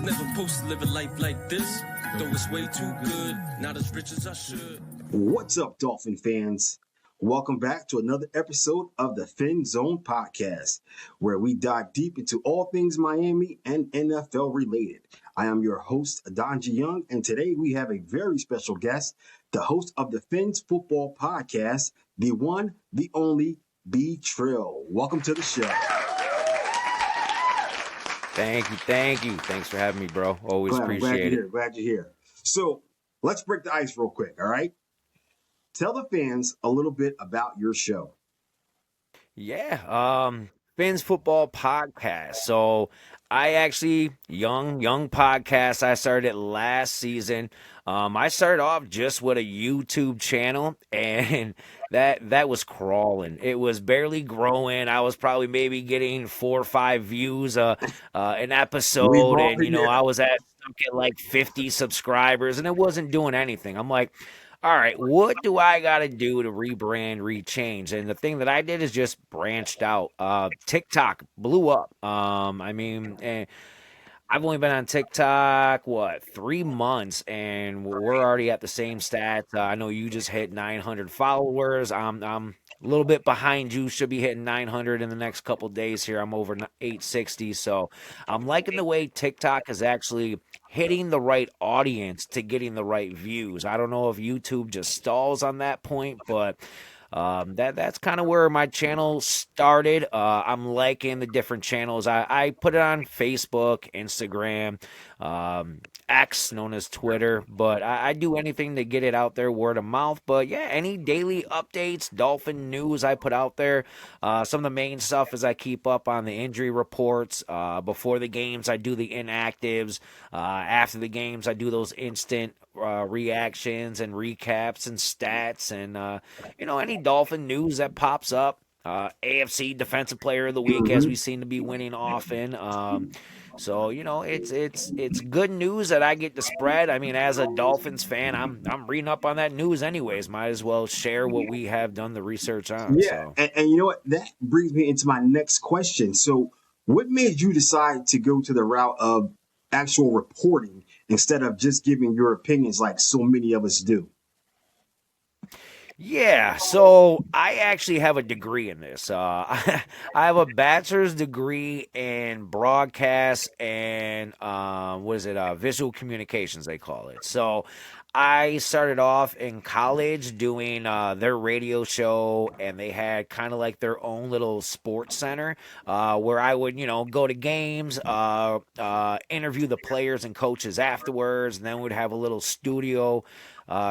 never supposed to live a life like this. Though it's way too good, not as rich as I should. What's up, Dolphin fans? Welcome back to another episode of the FinZone Podcast, where we dive deep into all things Miami and NFL related. I am your host, Donji Young, and today we have a very special guest, the host of the Phins Football Podcast, the one, the only B-Trill. Welcome to the show. Thank you. Thanks for having me, bro. Always appreciate it. Glad you're here. So let's break the ice real quick, all right? Tell the fans a little bit about your show. Yeah, Phins Football Podcast. So I actually, young podcast. I started it last season. I started off just with a YouTube channel, and that was crawling. It was barely growing. I was probably maybe getting 4 or 5 views an episode, and I was stuck at like 50 subscribers, and it wasn't doing anything. I'm like, all right, what do I got to do to rebrand, rechange? And the thing that I did is just branched out. TikTok blew up. And I've only been on TikTok, 3 months, and we're already at the same stats. I know you just hit 900 followers. I'm a little bit behind you. Should be hitting 900 in the next couple days here. I'm over 860. So I'm liking the way TikTok is actually hitting the right audience to getting the right views. I don't know if YouTube just stalls on that point, but that's kind of where my channel started. I'm liking the different channels. I put it on Facebook, Instagram, X, known as Twitter, but I do anything to get it out there, word of mouth. But yeah, any daily updates, Dolphin news I put out there. Some of the main stuff is I keep up on the injury reports. Before the games, I do the inactives. After the games, I do those instant reactions and recaps and stats and any Dolphin news that pops up. AFC Defensive Player of the Week, as we seem to be winning often. So it's good news that I get to spread. I mean, as a Dolphins fan, I'm reading up on that news anyways. Might as well share what we have done the research on. Yeah, so. and you know what? That brings me into my next question. So, what made you decide to go to the route of actual reporting instead of just giving your opinions like so many of us do? Yeah, so I actually have a degree in this. I have a bachelor's degree in broadcast and visual communications, they call it. So I started off in college doing their radio show, and they had kind of like their own little sports center where I would, go to games, interview the players and coaches afterwards, and then we'd have a little studio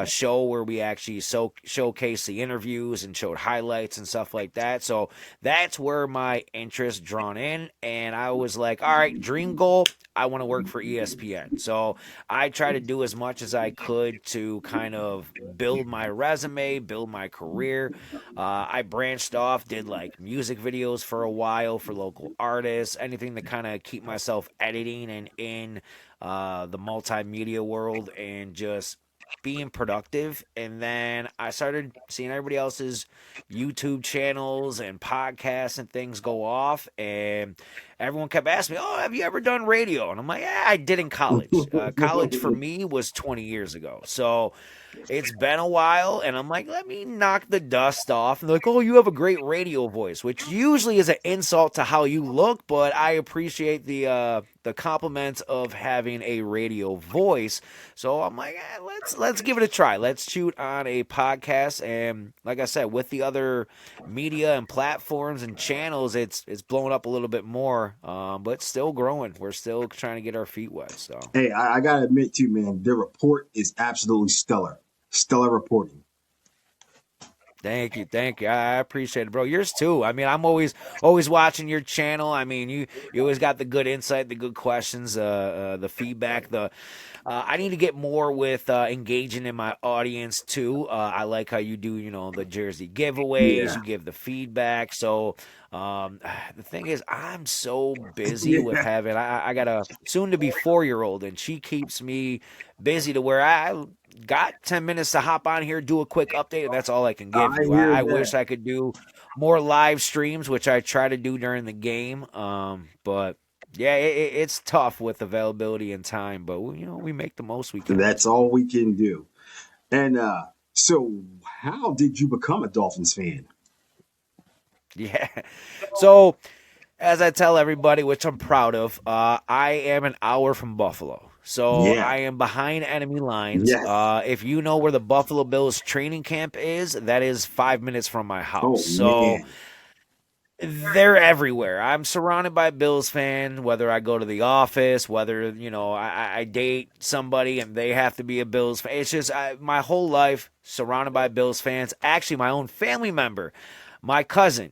show where we actually showcase the interviews and showed highlights and stuff like that. So that's where my interest drawn in, and I was like, all right, dream goal, I want to work for ESPN. So I try to do as much as I could to kind of build my resume, build my career. I branched off, did like music videos for a while for local artists, anything to kind of keep myself editing and in the multimedia world and just being productive. And then I started seeing everybody else's YouTube channels and podcasts and things go off, and everyone kept asking me, oh, have you ever done radio? And I'm like, yeah, I did in college. College for me was 20 years ago. So it's been a while, and I'm like, let me knock the dust off. And they're like, oh, you have a great radio voice, which usually is an insult to how you look, but I appreciate the compliments of having a radio voice. So I'm like, let's give it a try. Let's shoot on a podcast. And like I said, with the other media and platforms and channels, it's blowing up a little bit more, but still growing. We're still trying to get our feet wet. So hey, I gotta admit too, man, the report is absolutely stellar. Stellar reporting. Thank you. I appreciate it, bro. Yours too. I mean, I'm always watching your channel. I mean, you always got the good insight, the good questions, the feedback. I need to get more with engaging in my audience too. I like how you do, the jersey giveaways. Yeah. You give the feedback. So the thing is, I'm so busy with having. I got a soon-to-be 4-year-old, and she keeps me busy to where I got 10 minutes to hop on here, do a quick update, and that's all I can give you. I wish I could do more live streams, which I try to do during the game. But Yeah, it's tough with availability and time, but we make the most we can. That's all we can do. And so, how did you become a Dolphins fan? Yeah. So, as I tell everybody, which I'm proud of, I am an hour from Buffalo. So Yeah. I am behind enemy lines. Yes. If you know where the Buffalo Bills training camp is, that is 5 minutes from my house. Oh, So man. they're everywhere. I'm surrounded by Bills fans, whether I go to the office, whether, I date somebody and they have to be a Bills fan. It's just my whole life surrounded by Bills fans. Actually, my own family member, my cousin,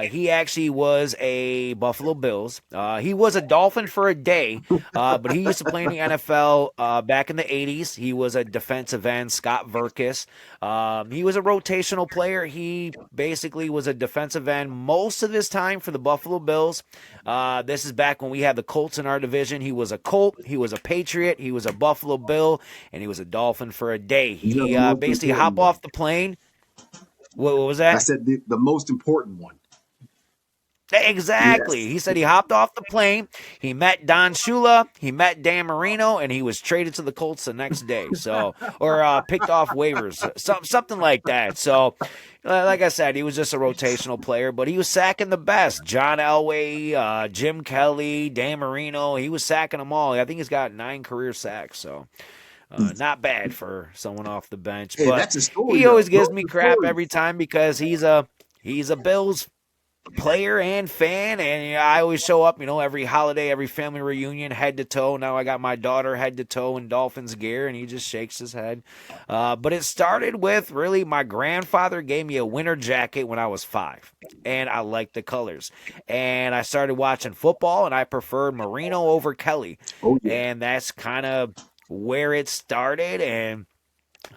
he actually was a Buffalo Bills. He was a Dolphin for a day, but he used to play in the NFL back in the 80s. He was a defensive end, Scott Verkus. He was a rotational player. He basically was a defensive end most of his time for the Buffalo Bills. This is back when we had the Colts in our division. He was a Colt. He was a Patriot. He was a Buffalo Bill, and he was a Dolphin for a day. He basically hop off the plane. What was that? I said the most important one. Exactly. Yes. He said he hopped off the plane. He met Don Shula. He met Dan Marino, and he was traded to the Colts the next day. So, or picked off waivers, something like that. So, like I said, he was just a rotational player, but he was sacking the best. John Elway, Jim Kelly, Dan Marino. He was sacking them all. I think he's got 9 career sacks. So. Not bad for someone off the bench, Hey, but that's a story, he always though. gives Those me are crap stories. every time because he's a Bills player and fan, and I always show up, every holiday, every family reunion, head to toe. Now I got my daughter head to toe in Dolphins gear, and he just shakes his head. But it started with really my grandfather gave me a winter jacket when I was 5, and I liked the colors. And I started watching football, and I preferred Marino over Kelly, Oh, yeah. and that's kind of where it started. And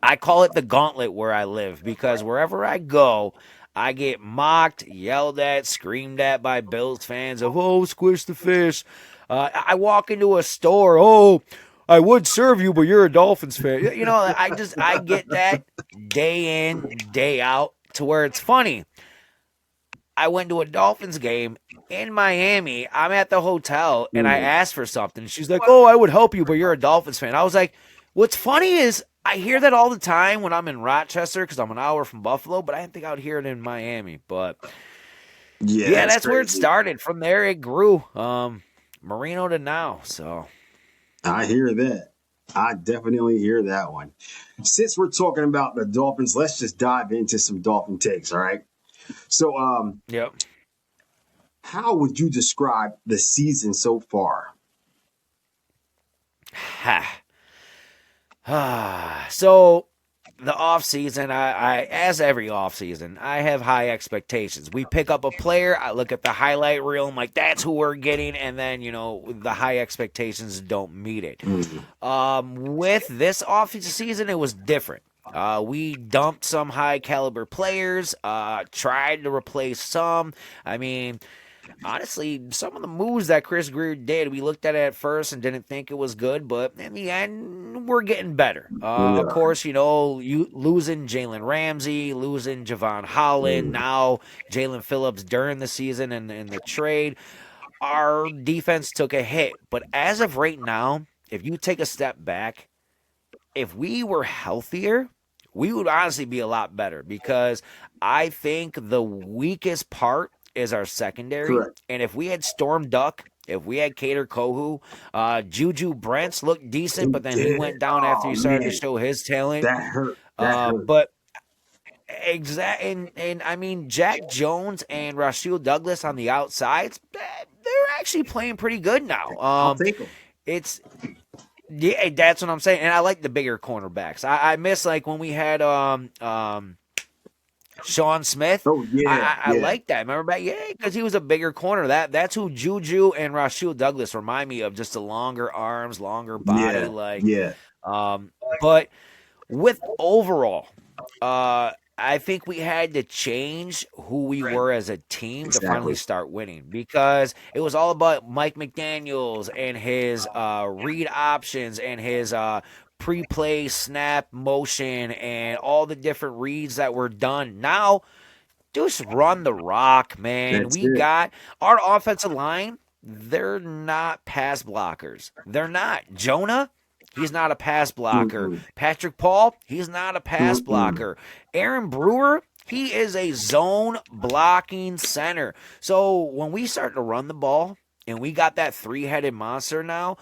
I call it the gauntlet where I live because wherever I go, I get mocked, yelled at, screamed at by Bills fans of, oh, squish the fish. I walk into a store, oh, I would serve you, but you're a Dolphins fan. I get that day in, day out to where it's funny. I went to a Dolphins game in Miami. I'm at the hotel and I asked for something. She's like, oh, I would help you, but you're a Dolphins fan. I was like, what's funny is I hear that all the time when I'm in Rochester because I'm an hour from Buffalo, but I didn't think I would hear it in Miami. But yeah, that's where it started. From there, it grew. Marino to now. So I hear that. I definitely hear that one. Since we're talking about the Dolphins, let's just dive into some Dolphin takes, all right? So, yep. how would you describe the season so far? So the off season, I as every off season, I have high expectations. We pick up a player, I look at the highlight reel, I'm like, that's who we're getting, and then the high expectations don't meet it. With this off season, it was different. We dumped some high caliber players, tried to replace some. I mean, honestly, some of the moves that Chris Greer did, we looked at it at first and didn't think it was good, but in the end, we're getting better. Of course, you losing Jalen Ramsey, losing Javon Holland, now Jalen Phillips during the season and in the trade. Our defense took a hit, but as of right now, if you take a step back, if we were healthier, we would honestly be a lot better because I think the weakest part is our secondary. Correct. And if we had Storm Duck, if we had Cater Kohu, Juju Brents looked decent, but then he went down after he started to show his talent. That hurt. Hurt. But and I mean Jack Jones and Rasheed Douglas on the outsides, they're actually playing pretty good now. I'll take them. Yeah, that's what I'm saying. And I like the bigger cornerbacks. I miss like when we had Sean Smith. Oh, yeah. I like that. Remember back? Yeah, because he was a bigger corner. That's who Juju and Rasheed Douglas remind me of. Just the longer arms, longer body. But with overall, I think we had to change who we were as a team to finally start winning because it was all about Mike McDaniels and his read options and his pre-play snap motion and all the different reads that were done. Now, just run the rock, man. Got our offensive line they're not pass blockers. They're not. Jonah, he's not a pass blocker. Mm-mm. Patrick Paul, he's not a pass Mm-mm. blocker. Aaron Brewer, he is a zone blocking center. So when we start to run the ball and we got that three-headed monster now,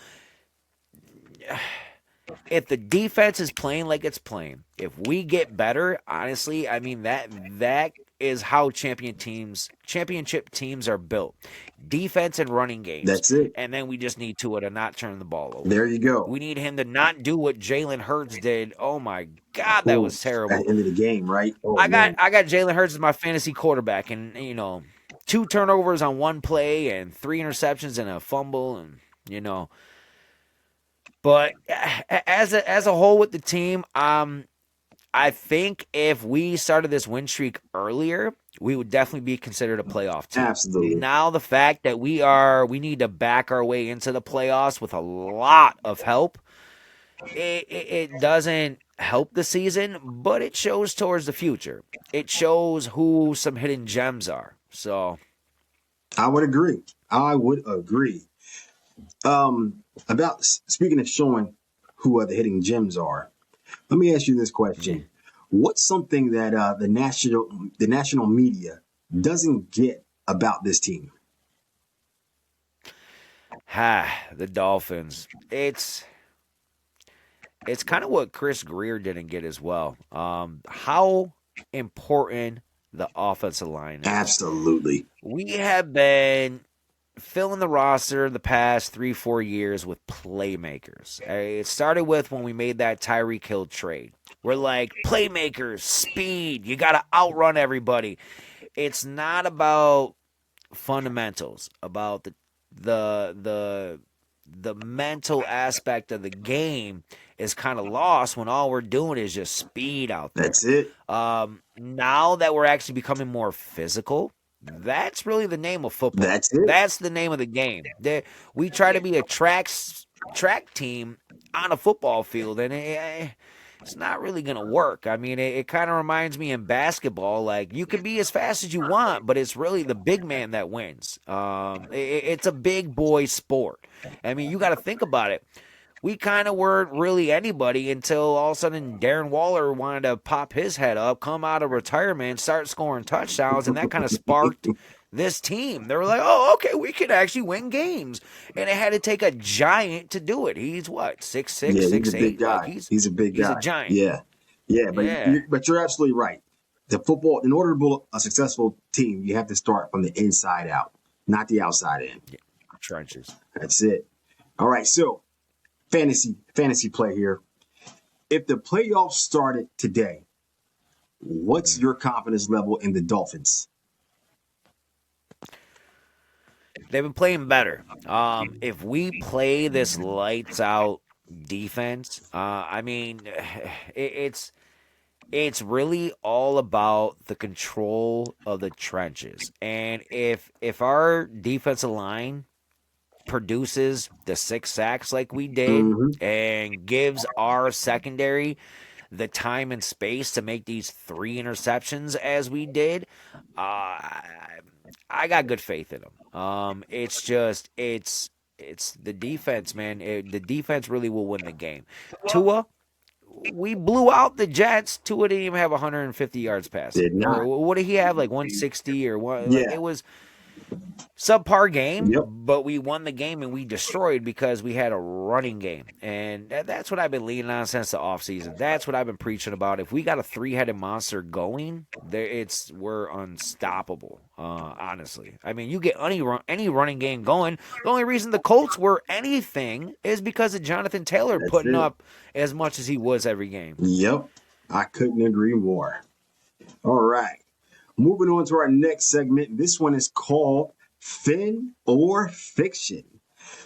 if the defense is playing like it's playing, if we get better, honestly, I mean that is how championship teams are built. Defense and running games. That's it. And then we just need Tua to not turn the ball over. There you go. We need him to not do what Jalen Hurts did. Oh my God, that was terrible. At the end of the game, right? Oh, I got Jalen Hurts as my fantasy quarterback, and 2 turnovers on one play and 3 interceptions and a fumble, and. But as a whole with the team, I think if we started this win streak earlier, we would definitely be considered a playoff team. Absolutely. Now the fact that we need to back our way into the playoffs with a lot of help, it doesn't help the season, but it shows towards the future. It shows who some hidden gems are. So I would agree. About speaking of showing who the hidden gems are, let me ask you this question. What's something that the national media doesn't get about this team? The Dolphins. It's kind of what Chris Greer didn't get as well. How important the offensive line is. Absolutely. We have been filling the roster the past 3-4 years with playmakers. It started with when we made that Tyreek Hill trade. We're like, playmakers, speed, you got to outrun everybody. It's not about fundamentals, about the mental aspect of the game is kind of lost when all we're doing is just speed out there. That's it. Now that we're actually becoming more physical, that's really the name of football. That's it. That's the name of the game. We try to be a track team on a football field, and it's not really going to work. I mean, it kind of reminds me in basketball, like you can be as fast as you want, but it's really the big man that wins. It's a big boy sport. I mean, you got to think about it. We kind of weren't really anybody until all of a sudden Darren Waller wanted to pop his head up, come out of retirement, start scoring touchdowns, and that kind of sparked this team. They were like, oh, okay, we can actually win games. And it had to take a giant to do it. He's what, 6'6", Yeah, 6'8"? he's a big guy. Like he's a big guy. He's a giant. Yeah, but you're absolutely right. The football, in order to build a successful team, you have to start from the inside out, not the outside in. Yeah. Trenches. That's it. All right, so fantasy play here. If the playoffs started today, what's your confidence level in the Dolphins? They've been playing better. If we play this lights out defense, I mean, it's really all about the control of the trenches. And if our defensive line produces the 6 sacks like we did and gives our secondary the time and space to make these 3 interceptions as we did, I got good faith in them. It's the defense, man. The defense really will win the game. Tua, we blew out the Jets. Tua didn't even have 150 yards passing. Did not. Or what did he have, like 160 or what? Yeah. Like, it was subpar game, Yep. but we won the game and we destroyed because we had a running game. And that's what I've been leaning on since the offseason. That's what I've been preaching about. If we got a 3-headed monster going, we're unstoppable, honestly. I mean, you get any running game going. The only reason the Colts were anything is because of Jonathan Taylor putting up as much as he was every game. Yep, I couldn't agree more. All right. Moving on to our next segment. This one is called Fin or Fiction.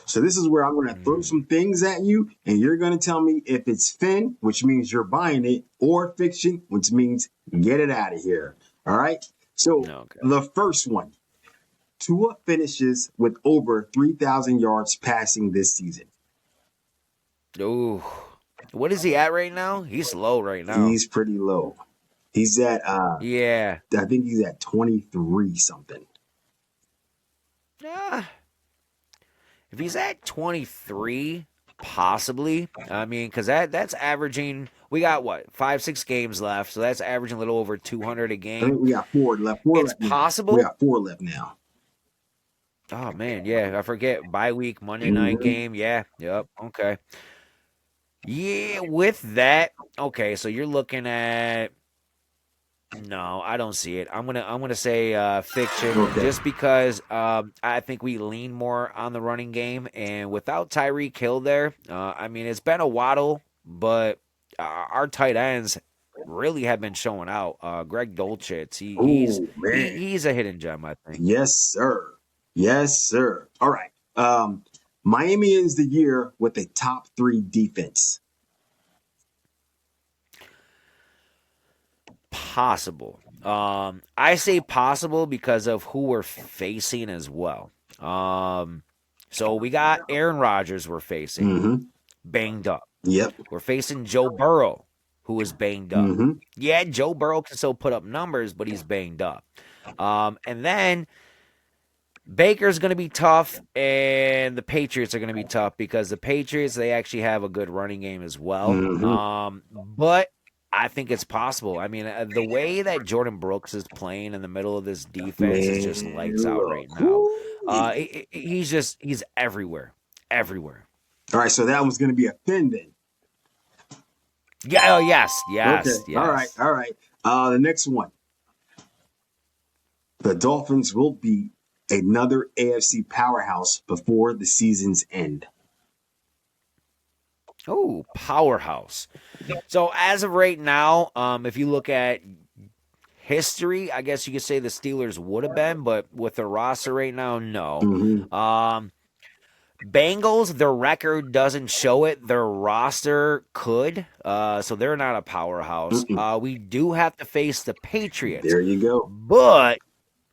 So this is where I'm going to throw some things at you, and you're going to tell me if it's fin, which means you're buying it, or fiction, which means get it out of here. All right? So The first one. Tua finishes with over 3,000 yards passing this season. Ooh. What is he at right now? He's low right now. He's pretty low. He's at, I think he's at 23 something. If he's at 23, possibly. I mean, because that's averaging. We got what 5-6 games left, so that's averaging a little over 200 a I game. think we got 4 left. It's possible. We got 4 left now. Oh man, yeah, I forget bye week Monday night game. Yeah, yep, okay. Yeah, with that, okay, so you're looking at no, I don't see it. I'm gonna say fiction, just because I think we lean more on the running game, and without Tyreek Hill there, I mean it's been a waddle, but our tight ends really have been showing out. Greg Dulcich, he's a hidden gem, I think. Yes, sir. Yes, sir. All right. Miami ends the year with a top 3 defense. Possible. I say possible because of who we're facing as well. So we got Aaron Rodgers we're facing, banged up. Yep. We're facing Joe Burrow, who is banged up. Yeah, Joe Burrow can still put up numbers, but he's banged up. And then Baker's going to be tough, and the Patriots are going to be tough because the Patriots, they actually have a good running game as well. But I think it's possible. I mean, the way that Jordan Brooks is playing in the middle of this defense is just lights out right now. He's everywhere. Everywhere. All right, so that one's going to be a Fin then. Yeah, yes. Okay. All right. The next one. The Dolphins will be another AFC powerhouse before the season's end. Oh, powerhouse. So as of right now, if you look at history, I guess you could say the Steelers would have been, but with the roster right now, no. Bengals, their record doesn't show it. Their roster could, so they're not a powerhouse. We do have to face the Patriots. There you go. But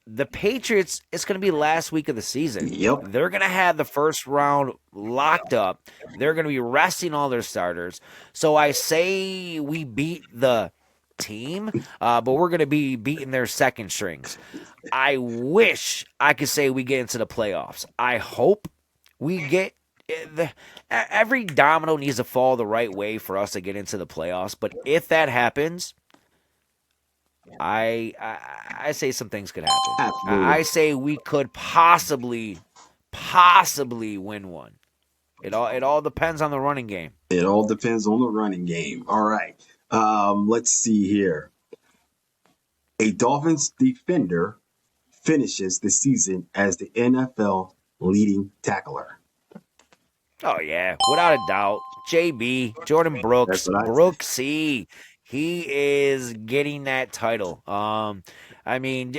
the Patriots, it's going to be last week of the season. Yep. They're going to have the first round locked up. They're going to be resting all their starters. So I say we beat the team, but we're going to be beating their second strings. I wish I could say we get into the playoffs. I hope we get every domino needs to fall the right way for us to get into the playoffs. But if that happens, I say some things could happen. Absolutely. I say we could possibly win one. It all depends on the running game. It all depends on the running game. All right. Let's see here. A Dolphins defender finishes the season as the NFL leading tackler. Oh yeah, without a doubt. JB, Jordan Brooks, Brooksy. He is getting that title. I mean,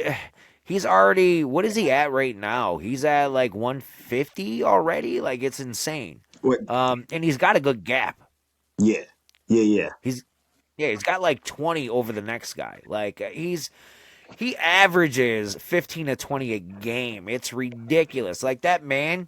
he's already, what is he at right now? He's at like 150 already. Like, it's insane. What? And he's got a good gap. Yeah. He's got like 20 over the next guy. Like, he averages 15 to 20 a game. It's ridiculous. Like, that man,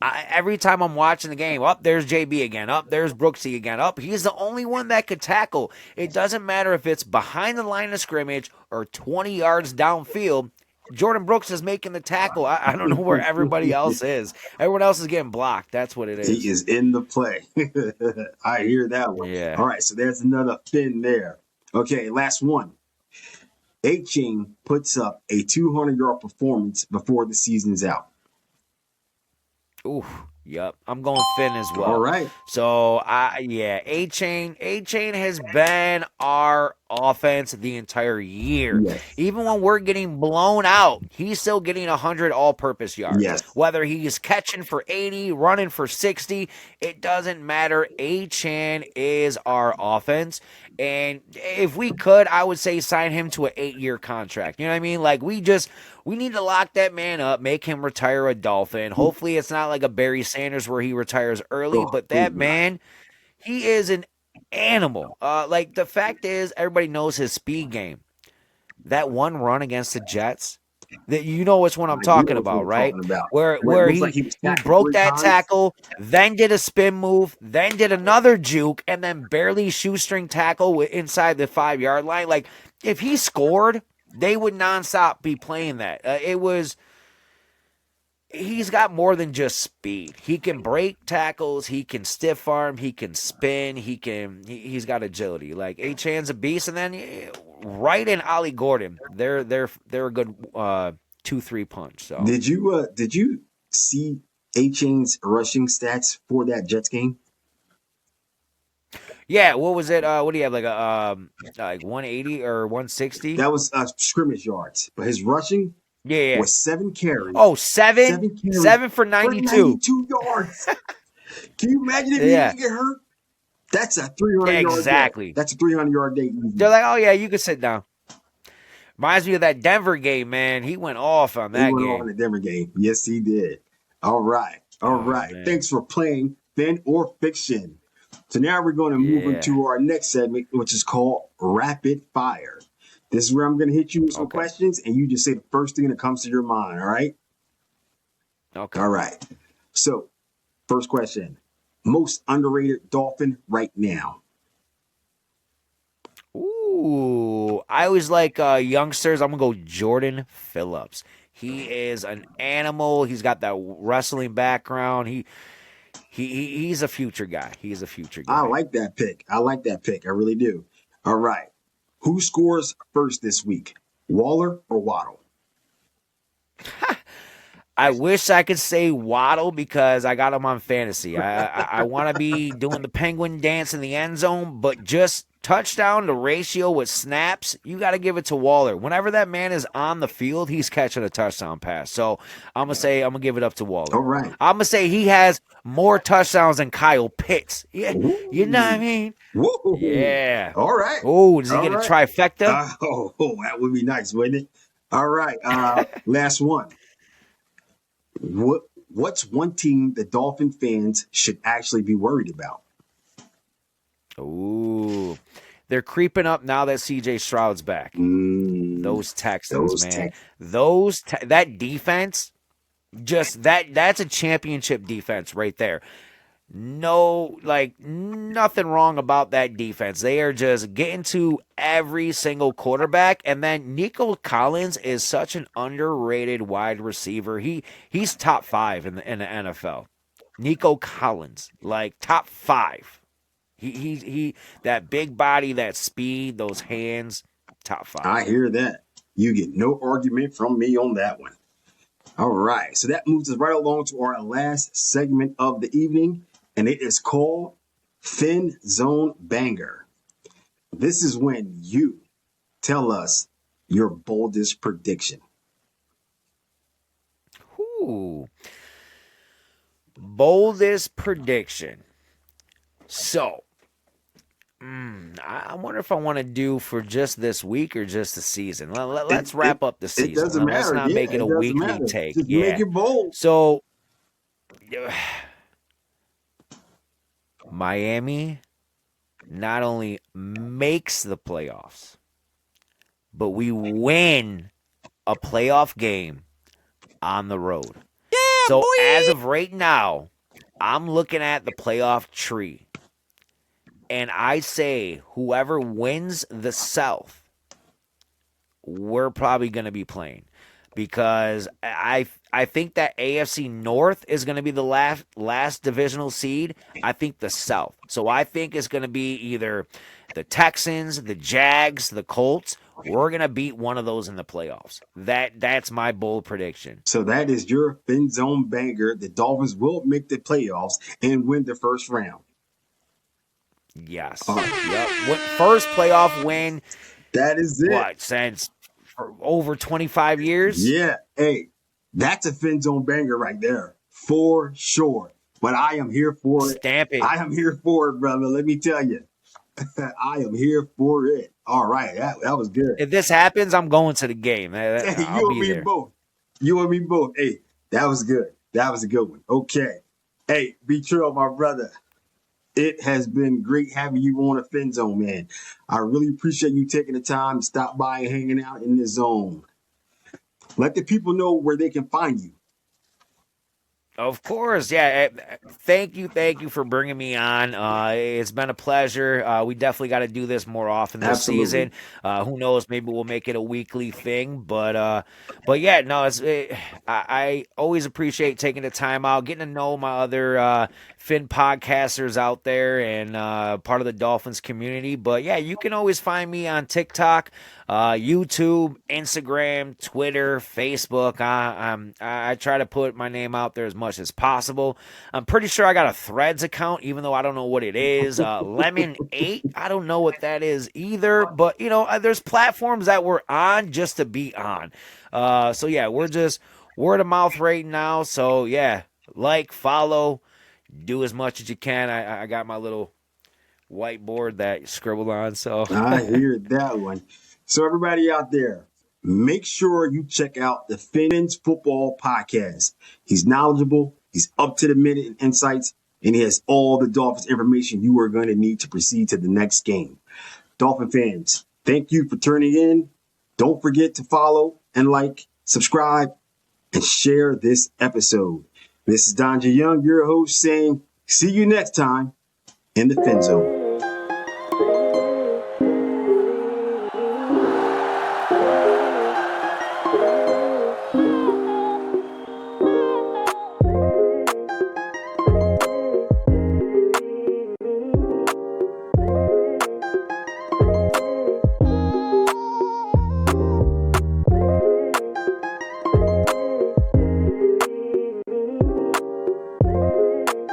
every time I'm watching the game, there's JB again. There's Brooksy again. He's the only one that could tackle. It doesn't matter if it's behind the line of scrimmage or 20 yards downfield. Jordan Brooks is making the tackle. I don't know where everybody else is. Everyone else is getting blocked. That's what it is. He is in the play. I hear that one. Yeah. All right, so there's another Fin there. Okay, last one. A-Chain puts up a 200-yard performance before the season's out. Ooh, yep. I'm going Fin as well. All right. So, A-Chain has been our offense the entire year. Yes. Even when we're getting blown out, he's still getting 100 all-purpose yards. Yes. Whether he's catching for 80, running for 60, it doesn't matter. A-Chan is our offense. And if we could, I would say sign him to an 8-year contract. You know what I mean? Like, we need to lock that man up, make him retire a Dolphin. Hopefully it's not like a Barry Sanders where he retires early, but that man, he is an animal. Like, the fact is, everybody knows his speed game. That one run against the Jets, that you know which one I'm talking about, right? Where he broke that tackle, then did a spin move, then did another juke, and then barely shoestring tackle inside the 5-yard line. Like, if he scored, they would nonstop be playing that. It was he's got more than just speed. He can break tackles, he can stiff arm, he can spin, he's got agility. Like Achan's a beast, and then Wright and Ollie Gordon, they're a good 2-3 punch. So did you see A-Chain's rushing stats for that Jets game? yeah, what was it? What do you have, like a like 180 or 160? That was scrimmage yards, but his rushing Yeah. was 7 carries. Oh, seven for 92. 92 yards. Can you imagine if he didn't get hurt? That's a 300 yard day. That's a 300 yard day. They're like, oh yeah, you can sit down. Reminds me of that Denver game, man. He went off on that game. He went off in the Denver game. Yes, he did. All right. Man. Thanks for playing Fin or Fiction. So now we're going to move into our next segment, which is called Rapid Fire. This is where I'm going to hit you with some questions, and you just say the first thing that comes to your mind, all right? Okay. All right. So, first question. Most underrated Dolphin right now? Ooh, I always like youngsters. I'm going to go Jordan Phillips. He is an animal. He's got that wrestling background. He's a future guy. He's a future guy. I like that pick. I really do. All right. Who scores first this week? Waller or Waddle? I wish I could say Waddle because I got him on fantasy. I want to be doing the penguin dance in the end zone, but just touchdown to ratio with snaps, you got to give it to Waller. Whenever that man is on the field, he's catching a touchdown pass. So I'm going to give it up to Waller. All right. I'm going to say he has more touchdowns than Kyle Pitts. Yeah, you know what I mean? Woo. Yeah. All right. Oh, does he get a trifecta? That would be nice, wouldn't it? All right. Last one. What's one team that Dolphin fans should actually be worried about? Ooh, they're creeping up now that CJ Stroud's back. Those Texans, man. That defense, just that's a championship defense right there. No, nothing wrong about that defense. They are just getting to every single quarterback. And then Nico Collins is such an underrated wide receiver. He's top 5 in the NFL. Nico Collins, top 5. He that big body, that speed, those hands, top 5. I hear that. You get no argument from me on that one. All right. So that moves us right along to our last segment of the evening. And it is called FinZone Banger. This is when you tell us your boldest prediction. Ooh. Boldest prediction. So, I wonder if I want to do for just this week or just the season. Let's wrap up the season. It doesn't matter. Let's not make it a weekly take. Just make it bold. So, Miami not only makes the playoffs, but we win a playoff game on the road. Yeah, so boy! As of right now, I'm looking at the playoff tree, and I say whoever wins the South, we're probably going to be playing. Because I think that AFC North is going to be the last divisional seed. I think the South. So I think it's going to be either the Texans, the Jags, the Colts. We're going to beat one of those in the playoffs. That's my bold prediction. So that is your FinZone banger. The Dolphins will make the playoffs and win the first round. Yes. Yep. First playoff win. That is it. What, since over 25 years? Yeah. Hey, that's a FinZone banger right there. For sure. But I am here for it. Stamp it. I am here for it, brother. Let me tell you. I am here for it. All right. That was good. If this happens, I'm going to the game. Hey, you and me both. You and me both. Hey, that was good. That was a good one. Okay. Hey, B-Trill, my brother. It has been great having you on a FinZone, man. I really appreciate you taking the time to stop by and hanging out in the zone. Let the people know where they can find you. Of course, yeah. Thank you for bringing me on. It's been a pleasure. We definitely got to do this more often this Absolutely. season. Who knows? Maybe we'll make it a weekly thing. But yeah, no. I always appreciate taking the time out, getting to know my other Fin podcasters out there, and part of the Dolphins community. But yeah, you can always find me on TikTok, YouTube, Instagram, Twitter, Facebook. I try to put my name out there as much as possible. I'm pretty sure I got a Threads account, even though I don't know what it is. Lemon 8, I don't know what that is either. But, there's platforms that we're on just to be on. So, yeah, we're just word of mouth right now. So, yeah, follow, do as much as you can. I got my little whiteboard that you scribble on. So, I hear that one. So everybody out there, make sure you check out the Phins Football Podcast. He's knowledgeable, he's up to the minute in insights, and he has all the Dolphins information you are going to need to proceed to the next game. Dolphin fans, thank you for tuning in. Don't forget to follow and subscribe, and share this episode. This is Donji Young, your host, saying see you next time in the FinZone.